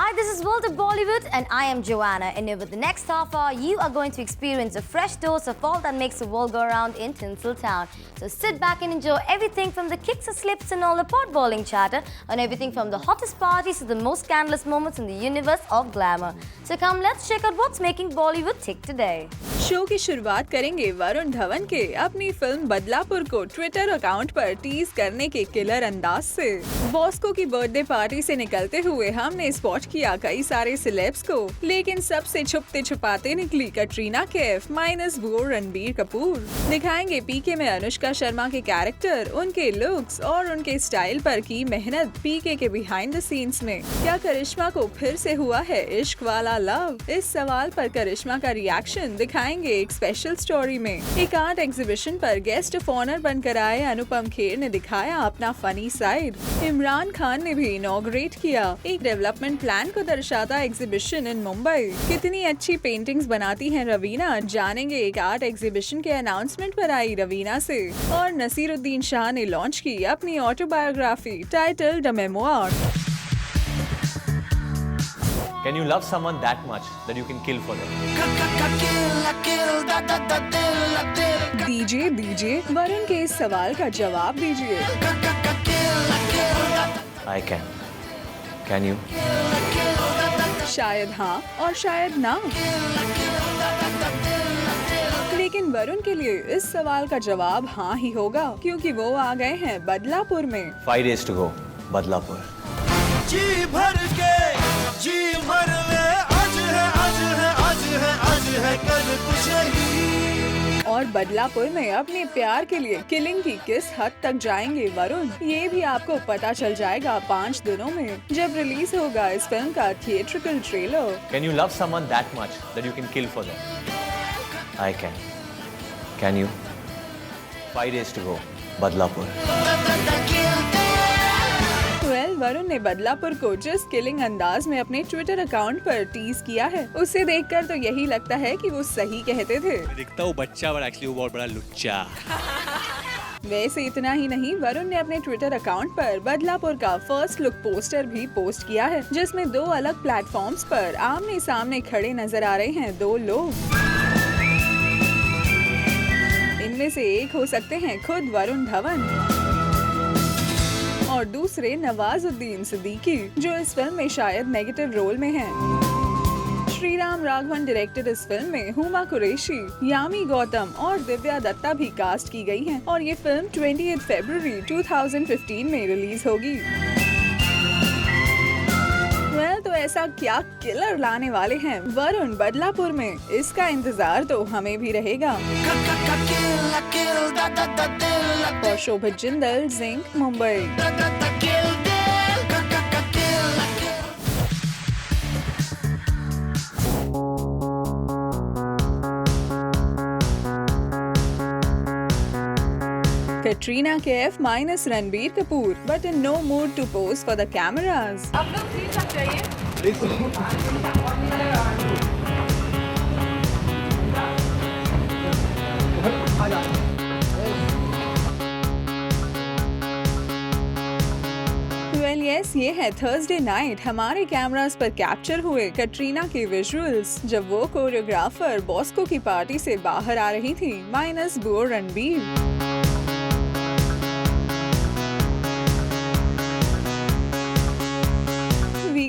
Hi, this is World of Bollywood and I am Joanna, and over the next half hour you are going to experience a fresh dose of all that makes the world go around in Tinseltown. So sit back and enjoy everything from the kicks and slips and all the pot-boiling chatter on everything from the hottest parties to the most scandalous moments in the universe of glamour. So come, let's check out what's making Bollywood tick today. Show की शुरुआत करेंगे वरुण धवन के अपनी film Badlapur को Twitter account पर tease करने के killer अंदाज से। बॉस्को की बर्थडे पार्टी से निकलते हुए हमने स्पॉट किया कई सारे सेलेब्स को, लेकिन सबसे छुपते छुपाते निकली कटरीना कैफ माइनस वो रणबीर कपूर। दिखाएंगे पीके में अनुष्का शर्मा के कैरेक्टर, उनके लुक्स और उनके स्टाइल पर की मेहनत पीके के बिहाइंड द सीन्स में। क्या करिश्मा को फिर से हुआ है इश्क वाला लव? इस सवाल पर करिश्मा का रिएक्शन दिखाएंगे एक स्पेशल स्टोरी में। एक आर्ट एग्जीबिशन पर गेस्ट ऑफ ऑनर बनकर आए अनुपम खेर ने दिखाया अपना फनी साइड। इमरान खान ने भी इनॉग्रेट किया एक डेवलपमेंट प्लान को दर्शाता एग्जीबिशन इन मुंबई। कितनी अच्छी पेंटिंग्स बनाती हैं रवीना, जानेंगे एक आर्ट एग्जीबिशन के अनाउंसमेंट पर आई रवीना से। और नसीरुद्दीन शाह ने लॉन्च की अपनी autobiography titled the memoir. Can you love someone that much that you can kill for them? दीजिए वरुण के इस सवाल का जवाब दीजिए। I can. Can you? शायद हाँ और शायद ना। लेकिन वरुण के लिए इस सवाल का जवाब हाँ ही होगा, क्योंकि वो आ गए हैं बदलापुर में। 5 days to go, बदलापुर। जी भर के जी भर ले, आज है आज है आज है आज है कल कुछ नहीं। और बदलापुर में अपने प्यार के लिए किलिंग की किस हद तक जाएंगे वरुण, ये भी आपको पता चल जाएगा 5 दिनों में, जब रिलीज होगा इस फिल्म का theatrical trailer. Can you love someone that much that you can kill for them? I can. Can you? 5 days to go, Badlapur. Varun ने बदलापुर को जिस किलिंग अंदाज में अपने ट्विटर अकाउंट पर टीज किया है, उसे देखकर तो यही लगता है कि वो सही कहते थे। दिखता हूँ बच्चा पर एक्चुअली वो बहुत बड़ा लुच्चा। वैसे इतना ही नहीं, वरुण ने अपने ट्विटर अकाउंट पर बदलापुर का फर्स्ट लुक पोस्टर भी पोस्ट किया है, जिसमें 2 अलग प्लेटफॉर्म्स पर आमने सामने खड़े नजर आ रहे हैं 2 लोग। इनमें से एक हो सकते हैं खुद वरुण धवन और दूसरे नवाजुद्दीन सिद्दीकी, जो इस फिल्म में शायद नेगेटिव रोल में हैं। श्रीराम राघवन डायरेक्टेड इस फिल्म में हुमा कुरैशी, यामी गौतम और दिव्या दत्ता भी कास्ट की गई हैं और ये फिल्म 28 फरवरी 2015 में रिलीज होगी। तो ऐसा क्या किलर लाने वाले हैं वरुण बदलापुर में, इसका इंतजार तो हमें भी रहेगा। और Shobhit Jindal, zinc, Mumbai. Katrina Kaif minus Ranbir Kapoor, but in no mood to pose for the cameras. आप लोग प्लीज लग जाइए। Well, yes, ये है थर्सडे नाइट हमारे कैमरास पर कैप्चर हुए कटरीना के विजुअल्स, जब वो कोरियोग्राफर बॉस्को की पार्टी से बाहर आ रही थी माइनस वो रणबीर।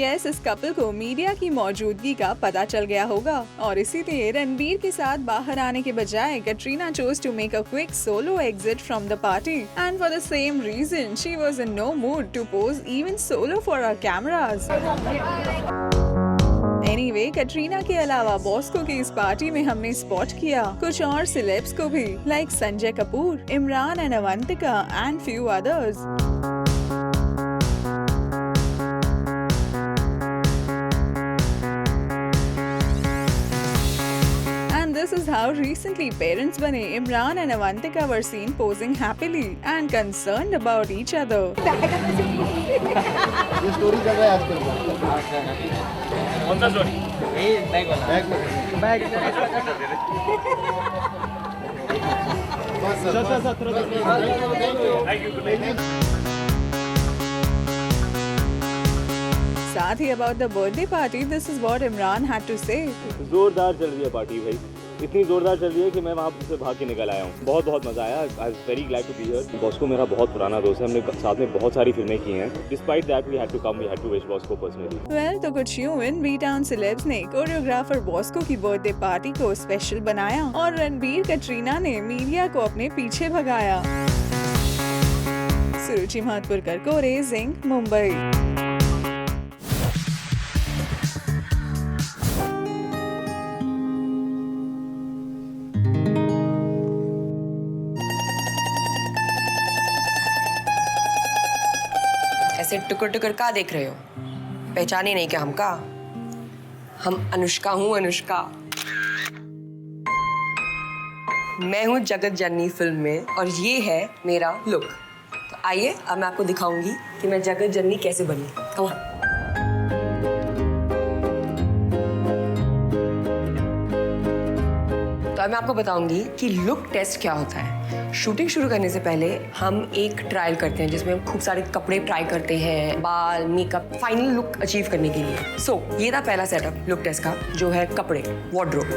इस कपल को मीडिया की मौजूदगी का पता चल गया होगा और इसीलिए रणबीर के साथ बाहर आने के बजाय Katrina chose to make a quick solo exit from the party, and for the same reason she was in no mood to pose even solo for our cameras. Anyway, Katrina के अलावा बॉस्को की इस पार्टी में हमने स्पॉट किया कुछ और celebs को भी, like Sanjay Kapoor, Imran and Avantika and few others. This is how recently parents bane Imran and Avantika were seen posing happily and concerned about each other. ये स्टोरी चल रहा है आजकल। कौन सा स्टोरी? बैग साथ ही about the birthday party this is what Imran had to say. जोरदार चल रही है पार्टी भाई, इतनी जोरदार चल रही है कि मैं वहाँ से भाग के निकल आया हूँ। बहुत बहुत मजा आया। I am very glad to be here. Bosco मेरा बहुत पुराना दोस्त है, हमने साथ में बहुत सारी फिल्में की हैं। Despite that we had to come, we had to wish Bosco personally. Well तो कुछ यूं इन बी टाउन सेलेब्स ने कोरियोग्राफर बॉस्को की बर्थडे पार्टी को स्पेशल बनाया और रणबीर कटरीना ने मीडिया को अपने पीछे भगाया। सुरुचि महतपुरकर को रेजिंग मुंबई। ऐसे टुकर टुकर का देख रहे हो? पहचाने नहीं क्या हमका? हम अनुष्का हूँ, अनुष्का। मैं हूँ जगत जननी फिल्म में और ये है मेरा लुक। तो आइए अब मैं आपको दिखाऊंगी कि मैं जगत जननी कैसे बनी। Come on। तो अब मैं आपको बताऊंगी कि लुक टेस्ट क्या होता है। शूटिंग शुरू करने से पहले हम एक ट्रायल करते हैं जिसमें हम खूब सारे कपड़े ट्राई करते हैं, बाल, मेकअप, फाइनल लुक अचीव करने के लिए। सो ये था पहला सेटअप लुक टेस्ट का, जो है कपड़े, wardrobe.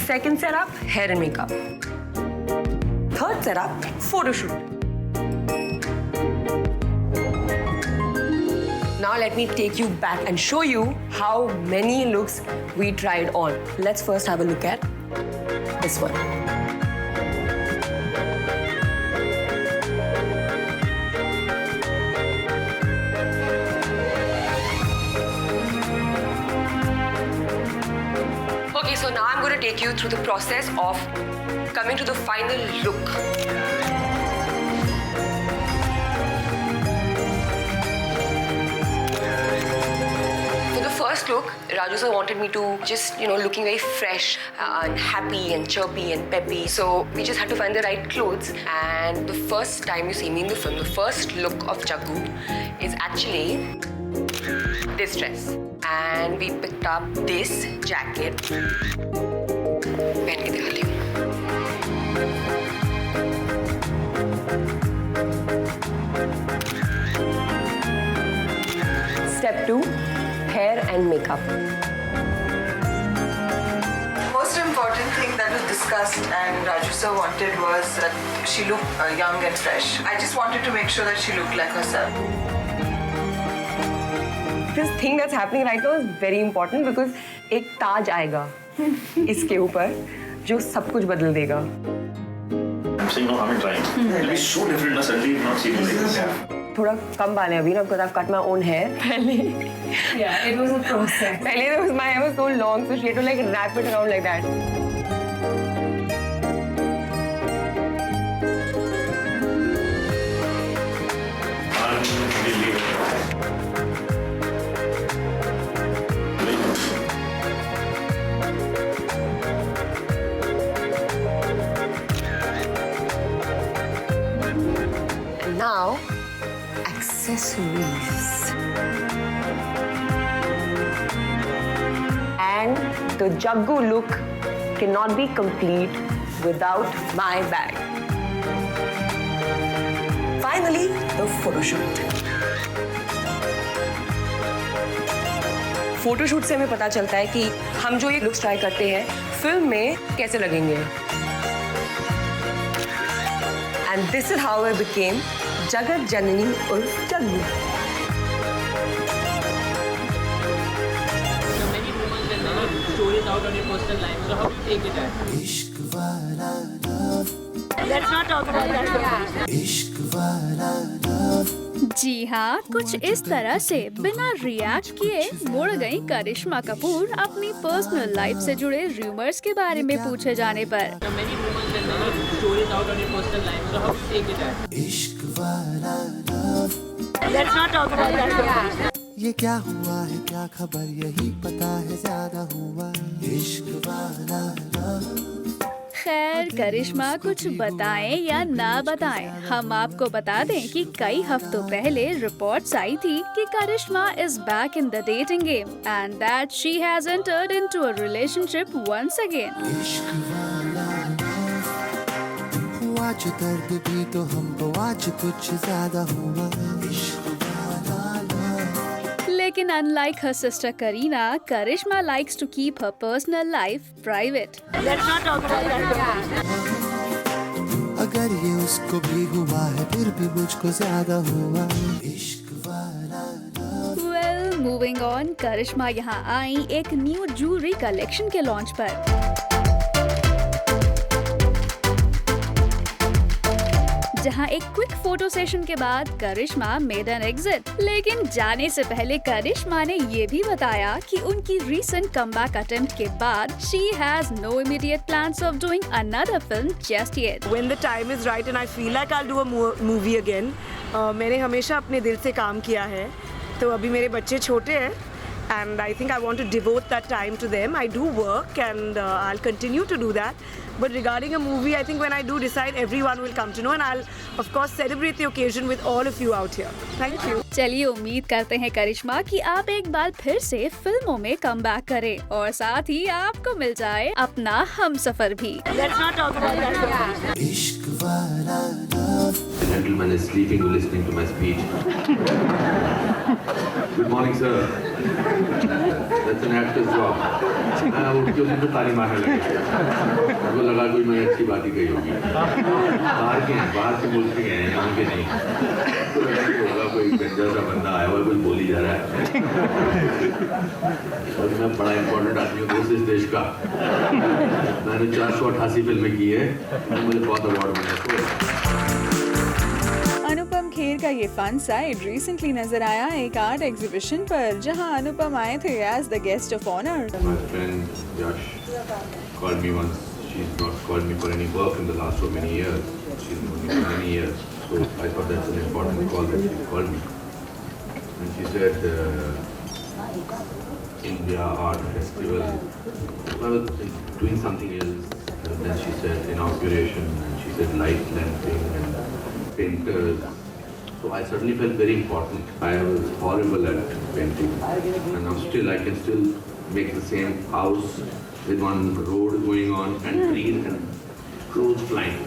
Second setup hair and makeup. Third setup photoshoot. Now let me take you back and show you how many looks we tried on. Let's first have a look at this one. Okay, so now I'm going to take you through the process of coming to the final look. First look, Raju sir wanted me to just, looking very fresh and happy and chirpy and peppy. So we just had to find the right clothes. And the first time you see me in the film, the first look of Jaggu is actually this dress. And we picked up this jacket. पहन के दिखा ली हूँ। Step 2. Hair and makeup. Most important thing that was discussed and Raju sir wanted was that she looked young and fresh. I just wanted to make sure that she looked like herself. This thing that's happening right now is very important because एक ताज आएगा इसके ऊपर जो सब कुछ बदल देगा। I'm saying no harm in trying. It'll be so different. Na suddenly not seeing like this. थोड़ा कम बाल है अभी ना because I've cut my own hair. पहले Yeah, it was a process. पहले my hair was so long, so she had to like wrap it around like that. And now, accessories. And the Jaggu look cannot be complete without my bag. Finally, the photo shoot. Photoshoot से हमें पता चलता है कि हम जो ये looks try करते हैं फिल्म में कैसे लगेंगे। And this is how I became Jagat Janani Urf Jaggu. Many rumors and stories out on your personal life. So how do you take it at? इश्क वाला love, Let's not talk about that. इश्क वाला love. जी हाँ, कुछ इस तरह से बिना रिएक्ट किए मुड़ गई करिश्मा कपूर अपनी पर्सनल लाइफ से जुड़े रूमर्स के बारे में पूछे जाने पर। Many rumors and stories out on your personal life. So how do you take it at? इश्क वाला love. Let's not talk about that. ये क्या हुआ है क्या खबर यही पता है ज्यादा हुआ इश्क वाला love. खैर करिश्मा कुछ बताएं या ना बताएं, हम आपको बता दें कि कई हफ्तों पहले रिपोर्ट्स आई थी कि Karishma is back in the dating game and that she has entered into a relationship once again. इश्क वाला love, आज दर्द भी तो हमको आज कुछ ज्यादा हुआ इश्क वाला लेकिन unlike her sister Kareena, Karishma likes to keep her personal life private. अगर ये उसको भी हुआ है फिर भी मुझको ज्यादा हुआ इश्क वाला Well, moving on, करिश्मा यहाँ आई एक न्यू ज्वेलरी कलेक्शन के लॉन्च पर। जहाँ एक क्विक फोटो सेशन के बाद करिश्मा मेड एन एग्जिट। लेकिन जाने से पहले करिश्मा ने ये भी बताया कि उनकी रीसेंट कमबैक अटेम्प्ट के बाद she has no immediate plans of doing another film just yet. When the time is right and I feel like I'll do a movie again, मैंने हमेशा अपने दिल से काम किया है, तो अभी मेरे बच्चे छोटे हैं and I think I want to devote that time to them. I do work and I'll continue to do that. But regarding a movie, I think when I do decide, everyone will come to know and I'll of course celebrate the occasion with all of you out here. Thank you. चलिए उम्मीद करते हैं करिश्मा कि आप एक बार फिर से फिल्मों में कमबैक करें और साथ ही आपको मिल जाए अपना हमसफर भी। Let's not talk about that. इश्क वाला The gentleman is sleeping listening to my speech. Good morning, sir. That's an actor's job. उठ के उनको ताली मारने लगे। उनको लगा कोई मैंने अच्छी बात ही कही होगी। बाहर के मुल्क के हैं, यहाँ के नहीं। तो लगा कोई गंजा सा बंदा आया हुआ कुछ बोली जा रहा है। और मैं बड़ा इम्पोर्टेंट आदमी हूँ इस देश का। मैंने 488 फिल्में की है, मुझे बहुत अवार्ड मिला। अनुपम खेर का ये फन साइड रिसेंटली नजर आया एक आर्ट एग्जीबिशन पर, जहां अनुपम आए थे as the guest of honour. My friend Yash called me once. She's not called me for any work in the last so many years. She's known me for many years. So I thought that's an important call that she called me. And she said, India Art Festival. I was doing something else. And then she said inauguration. And she said light lamping and painters. So I suddenly felt very important. I was horrible at painting. And now still, I can still make the same house with one road going on and trees and clothes flying.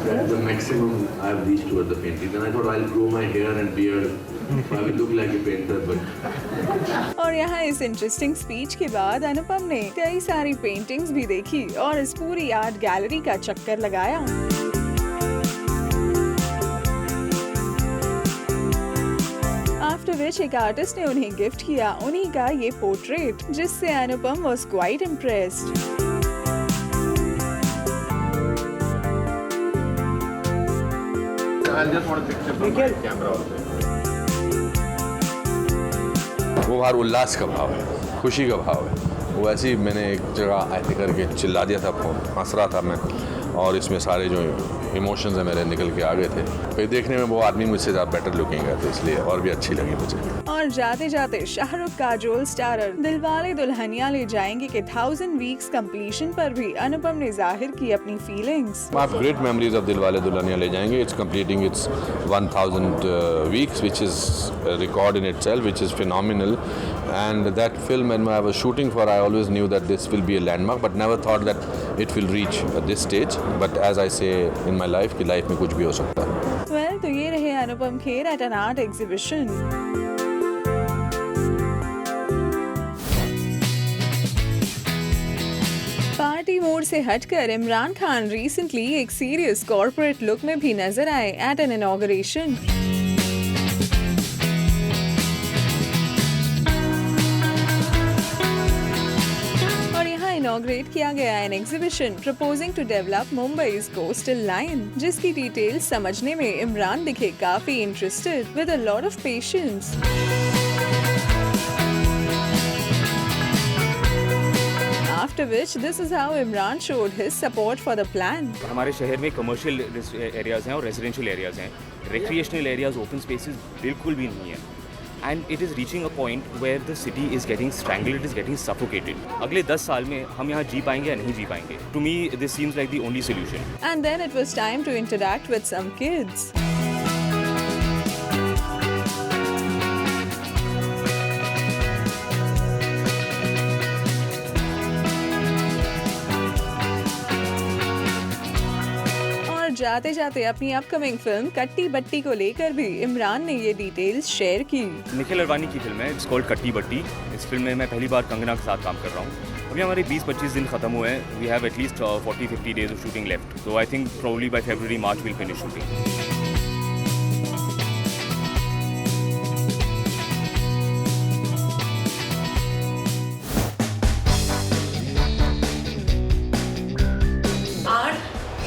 That's the maximum I've reached towards the painting. Then I thought I'll grow my hair and beard. So I will look like a painter, but... और यहाँ इस interesting speech के बाद अनुपम ने कई सारी paintings भी देखी और इस पूरी आर्ट गैलरी का चक्कर लगाया। After which एक आर्टिस्ट ने उन्हें गिफ्ट किया उन्हीं का ये पोर्ट्रेट, जिससे अनुपम was quite impressed. I just want a picture from my camera also. वो बाहर उल्लास का भाव है, खुशी का भाव है। वो ऐसे ही मैंने एक जगह ऐसे करके चिल्ला दिया था, हंस रहा था मैं, और इसमें सारे जो इमोशंस है मेरे निकल के आ गए थे। फिर देखने में वो आदमी मुझसे ज़्यादा बेटर लुकिंग है, तो इसलिए और भी अच्छी लगी मुझे। और जाते जाते शाहरुख काजोल स्टारर दिलवाले दुल्हनिया ले जाएंगे के 1000 वीक्स कंप्लीशन पर भी अनुपम ने जाहिर की अपनी feelings. I have great memories of Dilwale Dulhania ले जाएंगे. It's completing its 1000 weeks, which is a record in itself, which is phenomenal. And that film, when I was shooting for, I always knew that this will be a landmark, but never thought that it will reach this stage. But as I say in my life, कि life में कुछ भी हो सकता है. Well, तो ये रहे Anupam Kher at an art exhibition. Party mode से हटकर इमरान खान रिसेंटली एक सीरियस कॉर्पोरेट लुक में भी नजर आए एट एन इनॉग्रेशन। और यहाँ इनॉग्रेट किया गया an exhibition proposing to develop Mumbai's coastal line, जिसकी डिटेल्स समझने में इमरान दिखे काफी interested with a lot of patience. After which, this is how Imran showed his support for the plan. हमारे शहर में कमर्शियल एरियाज हैं और रेजिडेंशियल एरियाज हैं, रिक्रिएशनल एरियाज, ओपन स्पेसेस बिल्कुल भी नहीं है। And it is reaching a point where the city is getting strangled, it is getting suffocated. अगले 10 साल में हम यहाँ जी पाएंगे या नहीं जी पाएंगे? To me this seems like the only solution. And then it was time to interact with some kids. जाते जाते अपनी अपकमिंग फिल्म कट्टी बट्टी को लेकर भी इमरान ने ये डिटेल्स शेयर की। निखिल अडवाणी की फिल्म है, इट्स कॉल्ड कट्टी बट्टी। इस फिल्म में मैं पहली बार कंगना के साथ काम कर रहा हूँ। अभी हमारे 20-25 दिन खत्म हुए हैं। We have at least 40-50 days of shooting left, so I think probably by February March will finish shooting.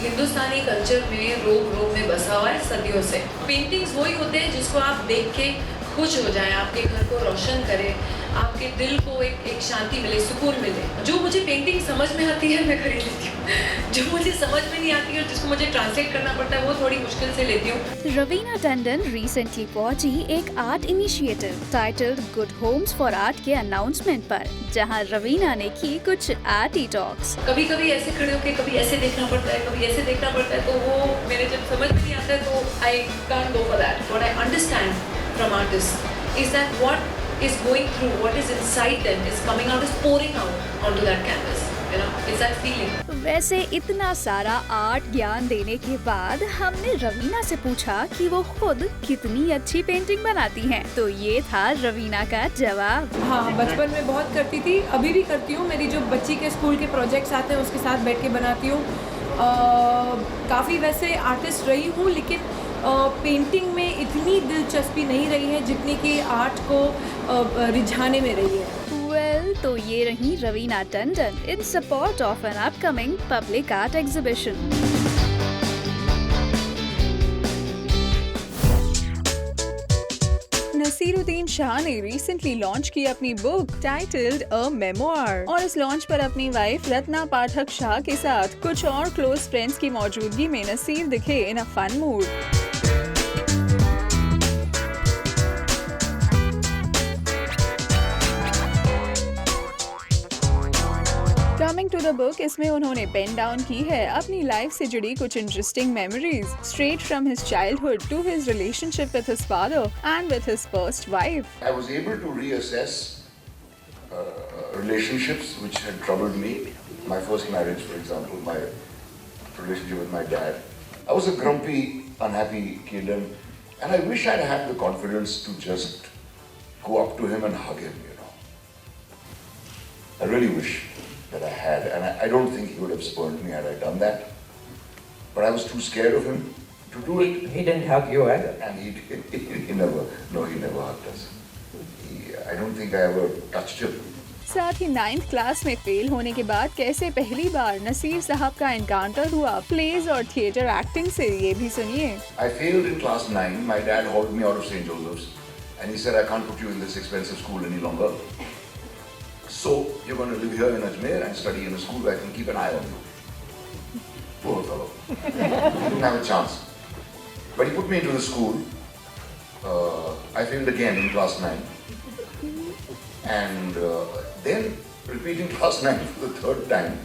Hindustani culture में रोम में बसा हुआ है सदियों से। पेंटिंग्स वही होते हैं जिसको आप देख के खुश हो जाएं, आपके घर को रोशन करें, आपके दिल को एक शांति मिले, सुकून मिले। जो मुझे पेंटिंग समझ में आती है मैं खरीद लेती हूँ, जो मुझे समझ में नहीं आती है और जिसको मुझे ट्रांसलेट करना पड़ता है वो थोड़ी मुश्किल से लेती हूँ। रवीना टंडन रिसेंटली पहुंची एक art initiative titled good Holmes for art के अनाउंसमेंट पर, जहां रवीना ने की कुछ आर्टी टॉक्स। कभी कभी ऐसे खड़े होके कभी ऐसे देखना पड़ता है, कभी ऐसे देखना पड़ता है, तो वो मेरे जब समझ में नहीं आता है तो I can't go for that. What I understand from artist is that what is going through, what is inside them is coming out, is pouring out onto that canvas, you know, it's that feeling. वैसे इतना सारा art ज्ञान देने के बाद हमने रवीना से पूछा कि वो खुद कितनी अच्छी पेंटिंग बनाती हैं, तो ये था रवीना का जवाब। हाँ, बचपन में बहुत करती थी, अभी भी करती हूँ। मेरी जो बच्ची के स्कूल के प्रोजेक्ट्स आते हैं उसके साथ बैठ के बनाती हूँ। काफ़ी वैसे आर्टिस्ट रही हूँ, लेकिन पेंटिंग में इतनी दिलचस्पी नहीं रही है जितनी कि आर्ट को रिझाने में रही है। वेल, तो ये रही Raveena Tandon in support of an upcoming public art exhibition. Naseeruddin Shah ने रिसेंटली लॉन्च की अपनी बुक टाइटल्ड अ मेमोयर, और इस लॉन्च पर अपनी वाइफ रत्ना पाठक शाह के साथ कुछ और क्लोज फ्रेंड्स की मौजूदगी में नसीर दिखे in a fun mood. Coming to the book, इसमें उन्होंने पेन डाउन की है अपनी लाइफ से जुड़ी कुछ interesting memories, straight from his childhood to his relationship with his father and with his first wife. I was able to reassess relationships which had troubled me. My first marriage, for example, my relationship with my dad. I was a grumpy, unhappy kid, and I wish I'd had the confidence to just go up to him and hug him, you know. I really wish that I had, and I don't think he would have spurned me had I done that. But I was too scared of him to do it. He didn't hug you either. And he never hugged us. I don't think I ever touched him. साथ ही 9th class में fail होने के बाद कैसे पहली बार नसीर साहब का encounter हुआ प्लेज और थिएटर एक्टिंग से, ये भी सुनिए। I failed in class 9. My dad hauled me out of St. Joseph's, and he said, "I can't put you in this expensive school any longer. So you're going to live here in Ajmer and study in a school where I can keep an eye on you." Poor fellow. He didn't have a chance. But he put me into the school. I failed again in class 9. And then, repeating class 9 for the third time,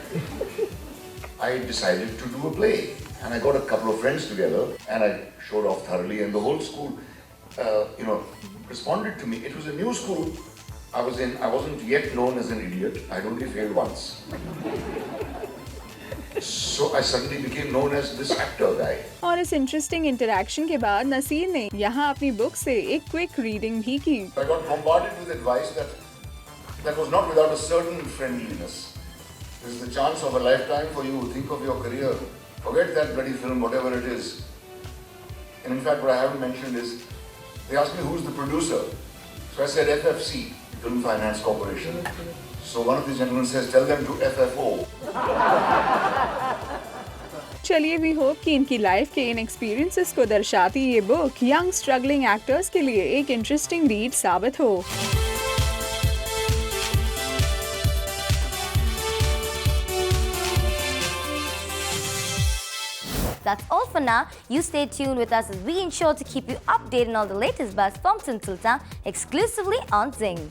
I decided to do a play. And I got a couple of friends together and I showed off thoroughly, and the whole school, responded to me. It was a new school I was in. I wasn't yet known as an idiot. I'd only failed once. So I suddenly became known as this actor guy. और इस interesting interaction के बाद नसीर ने यहाँ अपनी book से एक quick reading भी की। I got bombarded with advice that was not without a certain friendliness. This is the chance of a lifetime for you. Think of your career. Forget that bloody film, whatever it is. And in fact, what I haven't mentioned is, they asked me who's the producer. So I said FFC, Film Finance Corporation. So one of these gentlemen says, tell them to FFO. चलिए, we hope कि इनकी life के इन experiences को दर्शाती ये book young struggling actors के लिए एक इंटरेस्टिंग रीड साबित हो। That's all for now. You stay tuned with us as we ensure to keep you updated on all the latest buzz from Tinseltown exclusively on Zing.